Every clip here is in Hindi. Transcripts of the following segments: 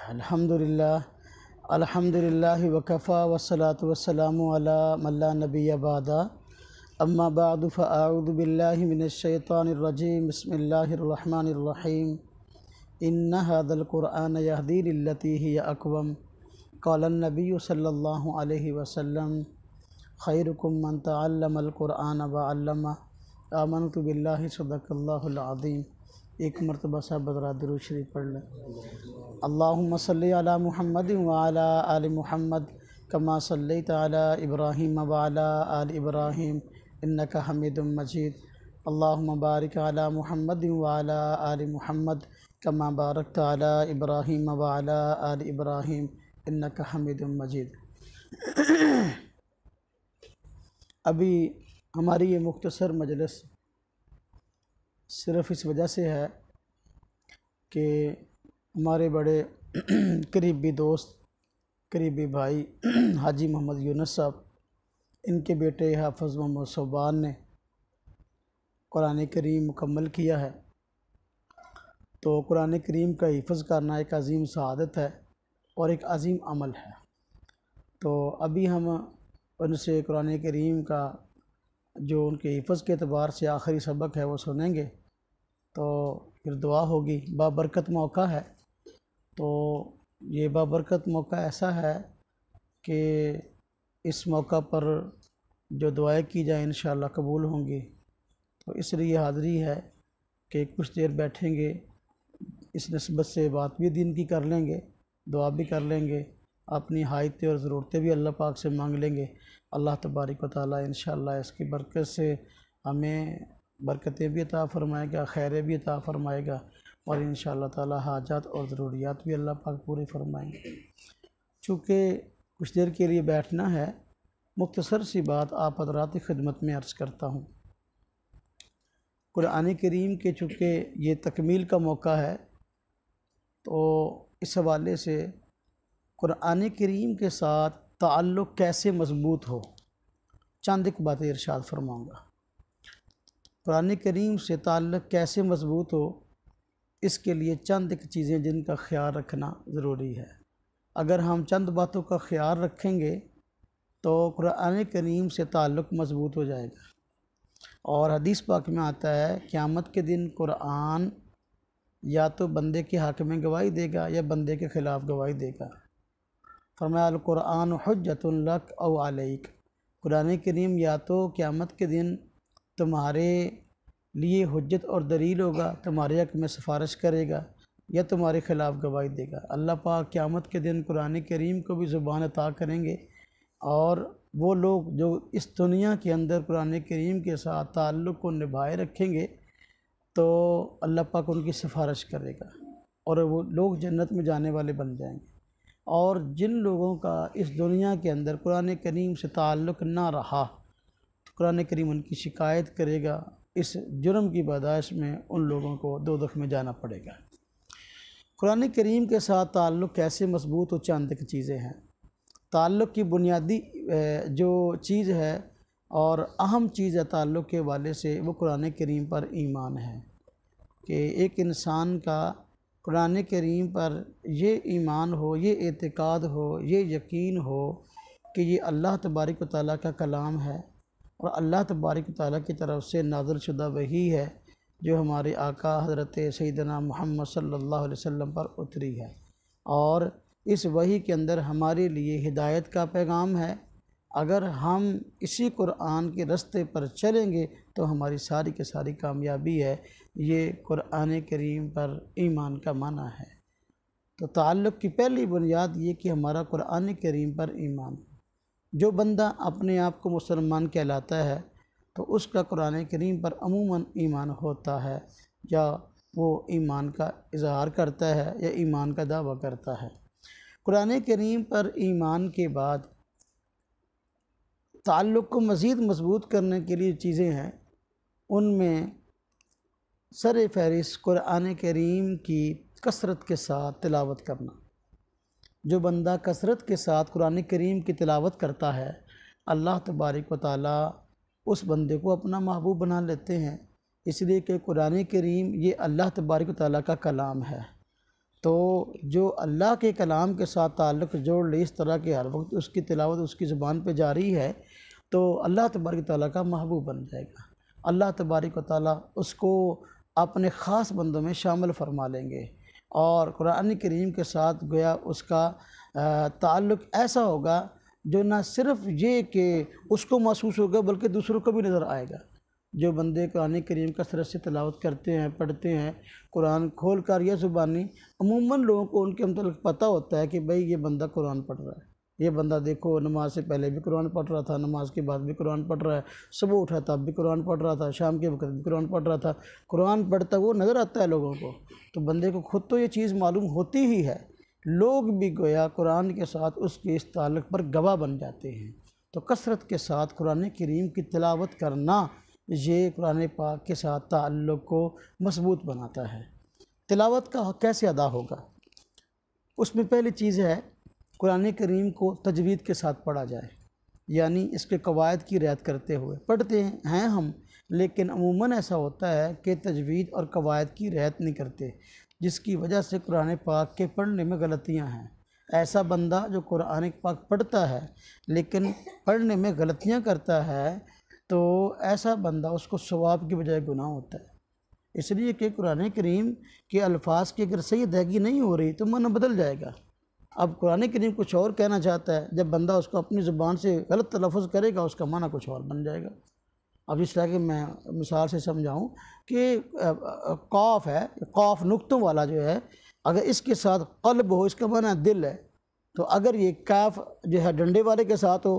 अल्हम्दुलिल्लाह अल्हम्दुलिल्लाहि वकफ़ा वस्सलातु वस्सलामु अला मन ला नबिय्य बअदा अम्मा बअदु फ़अऊज़ु बिल्लाहि मिनश शैतानिर रजीम बिस्मिल्लाहिर रहमानिर रहीम इन्ना हाज़ल क़ुरआन यहदी लिल्लती हिय अक़वम क़ालन नबिय्यु सल्लल्लाहु अलैहि वसल्लम खैरुकुम मन तअल्लमल क़ुरआन व अल्लमह आमनतु बिल्लाहि सदक़ल्लाहुल अज़ीम। एक मरतबा साहब दुरूद शरीफ पढ़ लें। अल्लाहुम्मा सल्लि अला मुहम्मद व अला आलि मुहम्मद कमा सल्लैता अला इब्राहीम व अला आलि इब्राहीम इन्नका हमीदुम मजीद। अल्लाहुम्मा बारिक अला मुहम्मद व अला आलि मुहम्मद कमा बारकता अला इब्राहीम व अला आलि इब्राहीम इन्नका हमीदुम मजीद। अभी हमारी ये मुख्तसर मजलिस सिर्फ़ इस वजह से है कि हमारे बड़े करीबी दोस्त करीबी भाई हाजी मोहम्मद यूनुस साहब, इनके बेटे हाफ़िज़ मोहम्मद सोबान ने कुरान करीम मुकम्मल किया है। तो कुरान करीम का हिफ़्ज़ करना एक अज़ीम सआदत है और एक अज़ीम अमल है। तो अभी हम उनसे कुरान करीम का जो उनके हिफ़्ज़ के एतबार से आखिरी सबक है वो सुनेंगे, तो फिर दुआ होगी। बाबरकत मौका है। तो ये बाबरकत मौका ऐसा है कि इस मौका पर जो दुआएं की जाए इंशाअल्लाह कबूल होंगी। तो इसलिए हाज़री है कि कुछ देर बैठेंगे, इस निस्बत से बात भी दीन की कर लेंगे, दुआ भी कर लेंगे, अपनी हाइतें और ज़रूरतें भी अल्लाह पाक से मांग लेंगे। अल्लाह तबारक व तआला इंशाअल्लाह इसकी बरकत से हमें बरकतें भी अता फ़रमाएगा, खैरें भी अता फ़रमाएगा और इंशाअल्लाह ताला हाजात और ज़रूरियात भी अल्लाह पाक पूरी फ़रमाएंगे। चूँकि कुछ देर के लिए बैठना है, मुख्तसर सी बात आप हज़रात की खिदमत में अर्ज़ करता हूँ। कुरान करीम के चूँकि ये तकमील का मौका है, तो इस हवाले से कुरान करीम के साथ ताल्लुक़ कैसे मज़बूत हो, चंद एक बातें इरशाद फरमाऊँगा। कुरान करीम से ताल्लुक़ कैसे मज़बूत हो, इसके लिए चंद एक चीज़ें जिनका ख्याल रखना ज़रूरी है। अगर हम चंद बातों का ख्याल रखेंगे तो कुरान करीम से ताल्लुक़ मज़बूत हो जाएगा। और हदीस पाक में आता है क़यामत के दिन कुरान या तो बंदे के हक़ में गवाही देगा या बंदे के ख़िलाफ़ गवाही देगा। फरमाया अल कुरान हुज्जतुन लक औ अलैक। कुरान करीम या तो क़यामत के दिन तुम्हारे लिए हुज्जत और दलील होगा, तुम्हारे हक़ में सिफारिश करेगा या तुम्हारे ख़िलाफ़ गवाही देगा। अल्लाह पाक क़यामत के दिन कुरान करीम को भी ज़ुबान अता करेंगे और वो लोग जो इस दुनिया के अंदर कुरान करीम के साथ ताल्लुक़ को निभाए रखेंगे तो अल्लाह पाक उनकी सिफारिश करेगा और वो लोग जन्नत में जाने वाले बन जाएंगे। और जिन लोगों का इस दुनिया के अंदर कुरान करीम से ताल्लुक़ ना रहा तो कुरान करीम उनकी शिकायत करेगा। इस जुर्म की पैदाइश में उन लोगों को दोज़ख में जाना पड़ेगा। कुरान करीम के साथ ताल्लुक़ कैसे मज़बूत हो, चंद एक चीज़ें हैं। ताल्लुक़ की बुनियादी जो चीज़ है और अहम चीज़ है ताल्लुक़ के हवाले से, वो कुरान करीम पर ईमान है कि एक इंसान का कुरान करीम पर ये ईमान हो, ये एतिक़ाद हो, ये यकीन हो कि ये अल्लाह तबारक व तआला का कलाम है और अल्लाह तबारक व तआला की तरफ से नाज़िल शुदा वही है जो हमारे आका हज़रत सैयदना मुहम्मद सल्लल्लाहु अलैहि वसल्लम पर उतरी है। और इस वही के अंदर हमारे लिए हिदायत का पैगाम है। अगर हम इसी कुरान के रास्ते पर चलेंगे तो हमारी सारी की सारी कामयाबी है। ये कुरान करीम पर ईमान का माना है। तो ताल्लुक़ की पहली बुनियाद ये कि हमारा कुरान करीम पर ईमान। जो बंदा अपने आप को मुसलमान कहलाता है तो उसका कुरान करीम पर अमूमन ईमान होता है, या वो ईमान का इज़हार करता है या ईमान का दावा करता है। कुरान करीम पर ईमान के बाद ताल्लुक़ को मज़ीद मज़बूत करने के लिए चीज़ें हैं। उनमें सर फ़हरिस्त कुरान करीम की कसरत के साथ तिलावत करना। जो बंदा कसरत के साथ कुरान करीम की तिलावत करता है, अल्लाह तबारक व तआला उस बंदे को अपना महबूब बना लेते हैं, इसलिए कि कुरान करीम ये अल्लाह तबारक व तआला का कलाम है। तो जो अल्लाह के कलाम के साथ ताल्लुक़ जोड़ ले इस तरह के हर वक्त उसकी तिलावत उसकी ज़ुबान पे जारी है तो अल्लाह तबारक तआला का महबूब बन जाएगा। अल्लाह तबारक तआला उसको अपने ख़ास बंदों में शामिल फरमा लेंगे और कुरान करीम के साथ गोया उसका ताल्लुक़ ऐसा होगा जो ना सिर्फ़ ये कि उसको महसूस होगा बल्कि दूसरों को भी नज़र आएगा। जो बंदे कुरान करीम कसरत से तिलावत करते हैं, पढ़ते हैं, कुरान खोल कर या ज़ुबानी, अमूमन लोगों को उनके मतलब पता होता है कि भाई ये बंदा कुरान पढ़ रहा है, ये बंदा देखो नमाज से पहले भी कुरान पढ़ रहा था, नमाज के बाद भी कुरान पढ़ रहा है, सुबह उठा तब भी कुरान पढ़ रहा था, शाम के वक्त भी कुरान पढ़ रहा था। कुरान पढ़ता वो नज़र आता है लोगों को, तो बंदे को खुद तो ये चीज़ मालूम होती ही है, लोग भी गोया कुरान के साथ उसके इस ताल्लुक़ पर गवाह बन जाते हैं। तो कसरत के साथ कुरान करीम की तिलावत करना ये कुरान पाक के साथ ताल्लुक़ को मजबूत बनाता है। तिलावत का कैसे अदा होगा, उसमें पहली चीज़ है कुरान करीम को तजवीद के साथ पढ़ा जाए, यानी इसके कवायद की रियायत करते हुए पढ़ते हैं हम, लेकिन अमूमन ऐसा होता है कि तजवीद और कवायद की रियायत नहीं करते, जिसकी वजह से कुरान पाक के पढ़ने में गलतियां हैं। ऐसा बंदा जो कुरान पाक पढ़ता है लेकिन पढ़ने में गलतियां करता है तो ऐसा बंदा उसको सवाब की बजाय गुनाह होता है, इसलिए कि कुरान करीम के अल्फाज की अगर सही अदायगी नहीं हो रही तो मन बदल जाएगा। अब कुरान करीम कुछ और कहना चाहता है, जब बंदा उसको अपनी ज़ुबान से गलत तलफ़ुज़ करेगा उसका माना कुछ और बन जाएगा। अब इस तरह के मैं मिसाल से समझाऊं कि कौफ है, कौफ नुक्तों वाला जो है, अगर इसके साथ क़ल्ब हो इसका माना दिल है, तो अगर ये काफ जो है डंडे वाले के साथ हो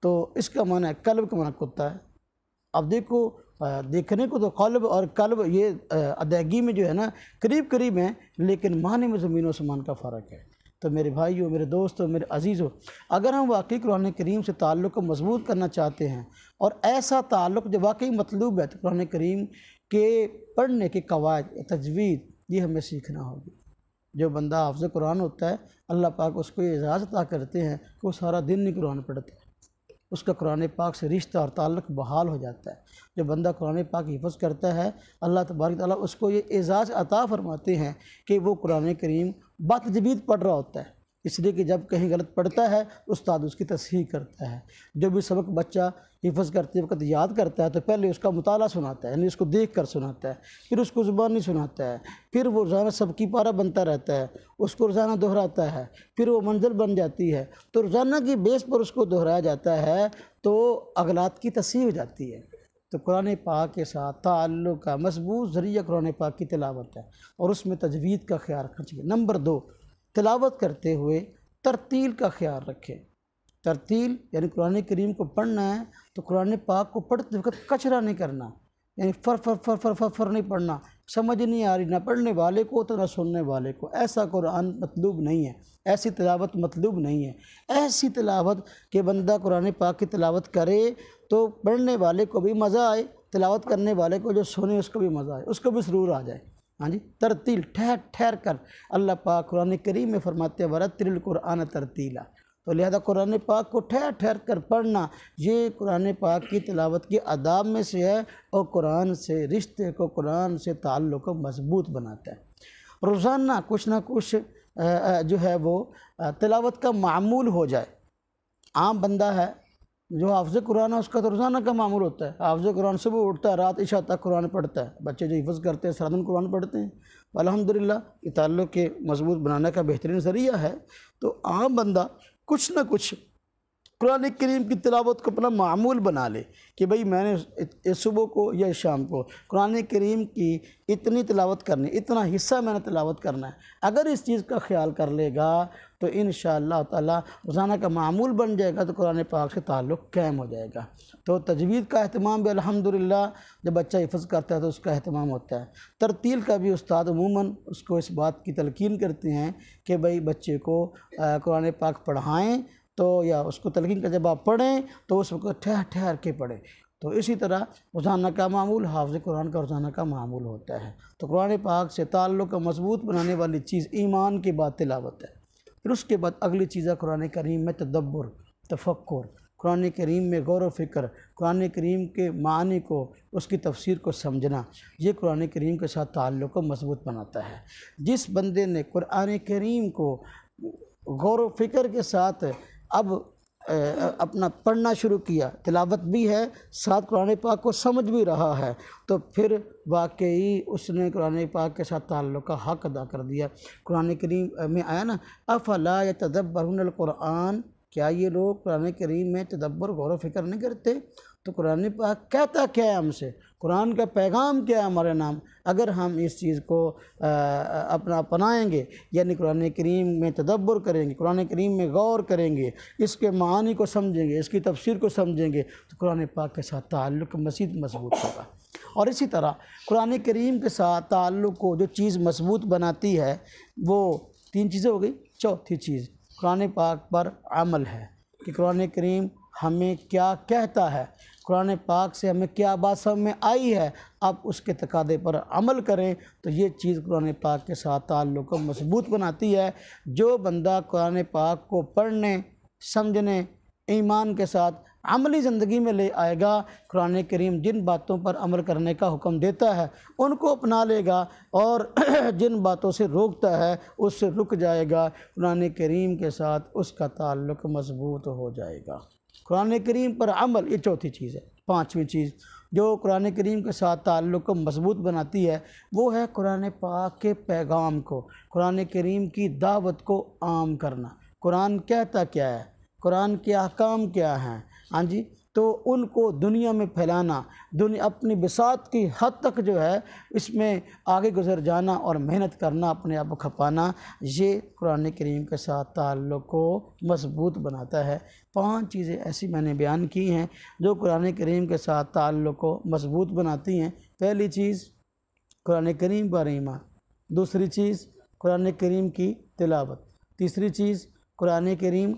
तो इसका माना है कल्ब का माना कुत्ता है। अब देखो देखने को तो क़ल्ब और कल्ब ये अदायगी में जो है ना करीब करीब हैं, लेकिन माने में ज़मीन व आसमान का फ़र्क है। तो मेरे भाइयों, मेरे दोस्तों, मेरे अजीज़ों, अगर हम वाकई कुरान करीम से ताल्लुक़ को मजबूत करना चाहते हैं और ऐसा ताल्लुक़ जो वाकई मतलूब है, तो कुरान करीम के पढ़ने के कवायद तजवीद ये हमें सीखना होगी। जो बंदा हाफ़िज़ कुरान होता है अल्लाह पाक उसको ये इजाज़त अता करते हैं कि वो सारा दिन नहीं कुरान पढ़ता है, उसका कुरान पाक से रिश्ता और ताल्लुक़ बहाल हो जाता है। जो बंदा कुरान पाक हिफ़्ज़ करता है अल्लाह तबारक तआला उसको ये एजाज़ अता फरमाते हैं कि वो कुरान करीम बातजवीद पढ़ रहा होता है, इसलिए कि जब कहीं गलत पढ़ता है उस्ताद उसकी तस्हीह करता है। जो भी सबक बच्चा हिफ़्ज़ करते वक्त याद करता है तो पहले उसका मुताला सुनाता है, यानी उसको देख कर सुनाता है, फिर उसको ज़ुबानी सुनाता है, फिर वो रोज़ाना सबकी पारा बनता रहता है, उसको रोज़ाना दोहराता है, फिर वो मंजिल बन जाती है, तो रोज़ाना की बेस पर उसको दोहराया जाता है तो अगलात की तस्हीह हो जाती है। तो कुरान पाक के साथ ताल्लुक़ का मजबूत ज़रिया कुरान पाक की तिलावत है और उसमें तजवीद का ख्याल रखना चाहिए। नंबर 2, तिलावत करते हुए तरतील का ख्याल रखें। तरतील यानी कुरान करीम को पढ़ना है तो कुरान पाक को पढ़ते वक्त कचरा नहीं करना, यानी फर फर फर फर फर फर नहीं पढ़ना, समझ नहीं आ रही ना पढ़ने वाले को तो ना सुनने वाले को। ऐसा कुरान मतलूब नहीं है, ऐसी तिलावत मतलूब नहीं है। ऐसी तिलावत कि बंदा कुरान पाक की तिलावत करे तो पढ़ने वाले को भी मज़ा आए, तिलावत करने वाले को जो सुने उसको भी मज़ा आए, उसको भी सुरूर आ जाए। हाँ जी, तरतील ठहर ठहर कर। अल्लाह पाक कुरान करीम में फरमाते हैं वरत्तिल कुरान तरतीला, तो लिहाजा कुरान पाक को ठहर ठहर कर पढ़ना ये कुरान पाक की तिलावत के आदाब में से है और कुरान से रिश्ते को, कुरान से ताल्लुक़ को मजबूत बनाता है। रोज़ाना कुछ ना कुछ जो है वो तिलावत का मामूल हो जाए। आम बंदा है जो हाफ़िज़ कुरान है उसका तो रोज़ाना का मामूल होता है, हाफ़िज़ कुरान सुबह उठता है रात इशा तक कुरान पढ़ता है। बच्चे जो हिफ़्ज़ करते हैं सारा दिन कुरान पढ़ते हैं, अल्हम्दुलिल्लाह ये ताल्लुक़ के मजबूत बनाने का बेहतरीन ज़रिया है। तो आम बंदा कुछ ना कुछ कुरान करीम की तिलावत को अपना मामूल बना ले कि भाई मैंने सुबह को या शाम को कुरान करीम की इतनी तिलावत करनी, इतना हिस्सा मैंने तिलावत करना है। अगर इस चीज़ का ख्याल कर लेगा तो इंशाअल्लाह ताला रोज़ाना का मामूल बन जाएगा, तो कुरान पाक से ताल्लुक़ कायम हो जाएगा। तो तजवीद का अहतमाम भी अल्हम्दुलिल्लाह जब बच्चा हिफ़्ज़ करता है तो उसका अहतमाम होता है। तरतील का भी उस्ताद अमूमन उसको इस बात की तलकीन करते हैं कि भाई बच्चे को कुरान पाक पढ़ाएँ तो या उसको तलकीन का जब आप पढ़ें तो उस वक्त ठहर ठहर के पढ़ें। तो इसी तरह रोज़ाना का मामूल हाफ़िज़ कुरान का रोज़ाना का मामूल होता है। तो कुरान पाक से ताल्लुक़ को मजबूत बनाने वाली चीज़ ईमान के बाद तिलावत है। फिर उसके बाद अगली चीज़ है कुरान करीम में तदब्बुर, तफक्कुर, कुरान करीम में गौर व फिक्र, कुरान करीम के मानी को, उसकी तफसीर को समझना, ये कुरान करीम के साथ ताल्लुक़ को मजबूत बनाता है। जिस बंदे ने कुरान करीम को गौर व फिक्र के साथ अब अपना पढ़ना शुरू किया, तिलावत भी है, साथ कुरान पाक को समझ भी रहा है, तो फिर वाकई उसने कुरान पाक के साथ ताल्लुक़ का हक़ अदा कर दिया। कुरान करीम में आया ना, अफ़ला यतदब्बरुनल कुरान, क्या ये लोग कुरान करीम में तदब्बर गौर व फिक्र नहीं करते? तो कुरान पाक कहता क्या है हमसे, कुरान का पैगाम क्या है हमारे नाम? अगर हम इस चीज़ को अपना अपनाएंगे, यानी कुरान करीम में तदब्बर करेंगे, कुरान करीम में गौर करेंगे, इसके मानी को समझेंगे, इसकी तफसीर को समझेंगे, तो कुरान पाक के साथ ताल्लुक़ मज़ीद मजबूत होगा। और इसी तरह कुरान करीम के साथ ताल्लुक़ को जो चीज़ मजबूत बनाती है वो 3 चीज़ें हो गई। चौथी चीज़ कुरान पाक पर अमल है कि कुरान करीम हमें क्या कहता है, कुरान पाक से हमें क्या बात समझ में आई है, आप उसके तकादे पर अमल करें, तो ये चीज़ कुरान पाक के साथ ताल्लुक़ को मजबूत बनाती है। जो बंदा कुरान पाक को पढ़ने, समझने, ईमान के साथ अमली ज़िंदगी में ले आएगा, कुरान करीम जिन बातों पर अमल करने का हुक्म देता है उनको अपना लेगा और जिन बातों से रोकता है उससे रुक जाएगा, कुरान करीम के साथ उसका ताल्लुक़ मजबूत हो जाएगा। कुरान करीम पर अमल, ये चौथी चीज़ है। 5वीं चीज़ जो कुरान करीम के साथ ताल्लुक़ को मजबूत बनाती है वो है कुरान पाक के पैगाम को, कुरान करीम की दावत को आम करना। कुरान कहता क्या है, कुरान के अहकाम क्या हैं, हाँ जी, तो उनको दुनिया में फैलाना, दुनिया अपनी बिसात की हद तक जो है इसमें आगे गुजर जाना और मेहनत करना, अपने आप को खपाना, ये कुरान करीम के साथ ताल्लुक़ को मजबूत बनाता है। 5 चीज़ें ऐसी मैंने बयान की हैं जो कुरान करीम के साथ ताल्लुक़ को मजबूत बनाती हैं। पहली चीज़ कुरान करीम पर ईमान, दूसरी चीज़ कुरान करीम की तिलावत, तीसरी चीज़ कुरान करीम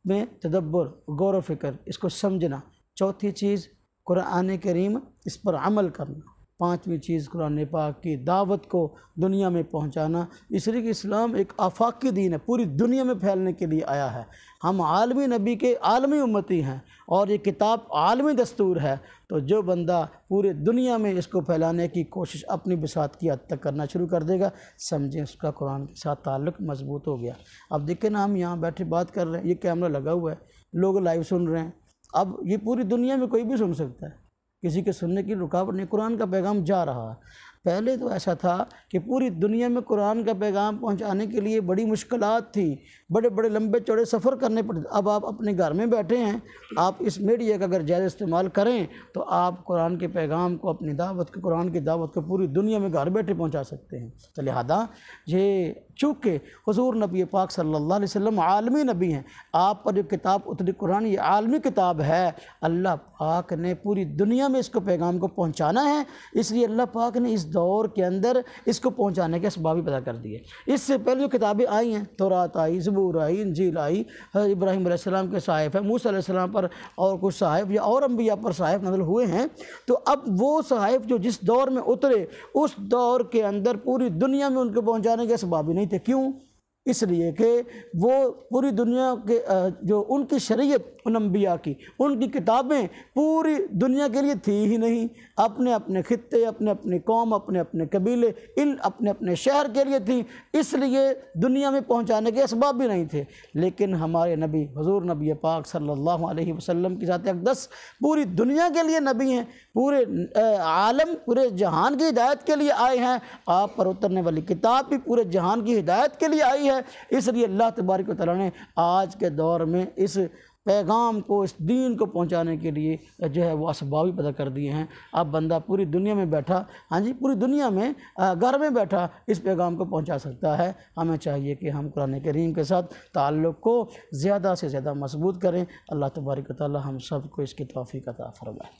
में तदब्बर, गौर व फिक्र, इसको समझना, चौथी चीज़ कुरान करीम इस पर अमल करना, 5वीं चीज़ कुरान पाक की दावत को दुनिया में पहुंचाना। इसलिए कि इस्लाम एक आफाकी दीन है, पूरी दुनिया में फैलने के लिए आया है। हम आलमी नबी के आलमी उम्मती हैं और ये किताब आलमी दस्तूर है, तो जो बंदा पूरे दुनिया में इसको फैलाने की कोशिश अपनी बिसात की हद तक करना शुरू कर देगा, समझें उसका कुरान के साथ ताल्लुक़ मजबूत हो गया। अब देखें ना, हम यहाँ बैठे बात कर रहे हैं, ये कैमरा लगा हुआ है, लोग लाइव सुन रहे हैं, अब ये पूरी दुनिया में कोई भी सुन सकता है, किसी के सुनने की रुकावट नहीं, कुरान का पैगाम जा रहा है। पहले तो ऐसा था कि पूरी दुनिया में कुरान का पैगाम पहुंचाने के लिए बड़ी मुश्किलात थी, बड़े बड़े लंबे चौड़े सफ़र करने पड़ते। अब आप अपने घर में बैठे हैं, आप इस मीडिया का अगर जायज़ इस्तेमाल करें तो आप कुरान के पैगाम को, अपनी दावत को, कुरान की दावत को पूरी दुनिया में घर बैठे पहुंचा सकते हैं। तो लिहाजा ये चूँकि हुज़ूर नबी पाक सल्लल्लाहु अलैहि वसल्लम आलमी नबी हैं, आप पर जो किताब उतरी कुरान ये आलमी किताब है, अल्लाह पाक ने पूरी दुनिया में इसको पैगाम को पहुँचाना है, इसलिए अल्लाह पाक ने इस दौर के अंदर इसको पहुंचाने के असबाब भी पैदा कर दिए। इससे पहले जो किताबें आई हैं, तौरात आई, ज़बूर आई, इंजील आई, इब्राहीम अलैहिस्सलाम के सहाइफ़ है, मूसा अलैहिस्सलाम पर और कुछ सहाइफ़ या और अंबिया पर सहाइफ़ नाज़िल हुए हैं। तो अब वो सहाइफ़ जो जिस दौर में उतरे उस दौर के अंदर पूरी दुनिया में उनको पहुँचाने के असबाब भी नहीं थे। क्यों? इसलिए कि वो पूरी दुनिया के जो उनकी शरीयत, उन अंबिया की, उनकी किताबें पूरी दुनिया के लिए थी ही नहीं, अपने अपने खित्ते, अपने अपने कौम, अपने अपने कबीले, इन अपने अपने शहर के लिए थी, इसलिए दुनिया में पहुंचाने के असबाब भी नहीं थे। लेकिन हमारे नबी हुज़ूर नबी पाक सल्लल्लाहु अलैहि वसल्लम की ज़ात अक़दस पूरी दुनिया के लिए नबी हैं, पूरे आलम, पूरे जहान की हिदायत के लिए आए हैं। आप पर उतरने वाली किताब भी पूरे जहान की हिदायत के लिए आई है। इसलिए अल्लाह तबारक व तआला ने आज के दौर में इस पैगाम को, इस दीन को पहुंचाने के लिए जो है वो असबाब भी पैदा कर दिए हैं। अब बंदा पूरी दुनिया में बैठा, हाँ जी, पूरी दुनिया में घर में बैठा इस पैगाम को पहुंचा सकता है। हमें चाहिए कि हम कुरान करीम के साथ ताल्लुक़ को ज़्यादा से ज़्यादा मजबूत करें। अल्लाह तबारक व तआला हम सब को इसकी तौफ़ीक़ अता फ़रमाए।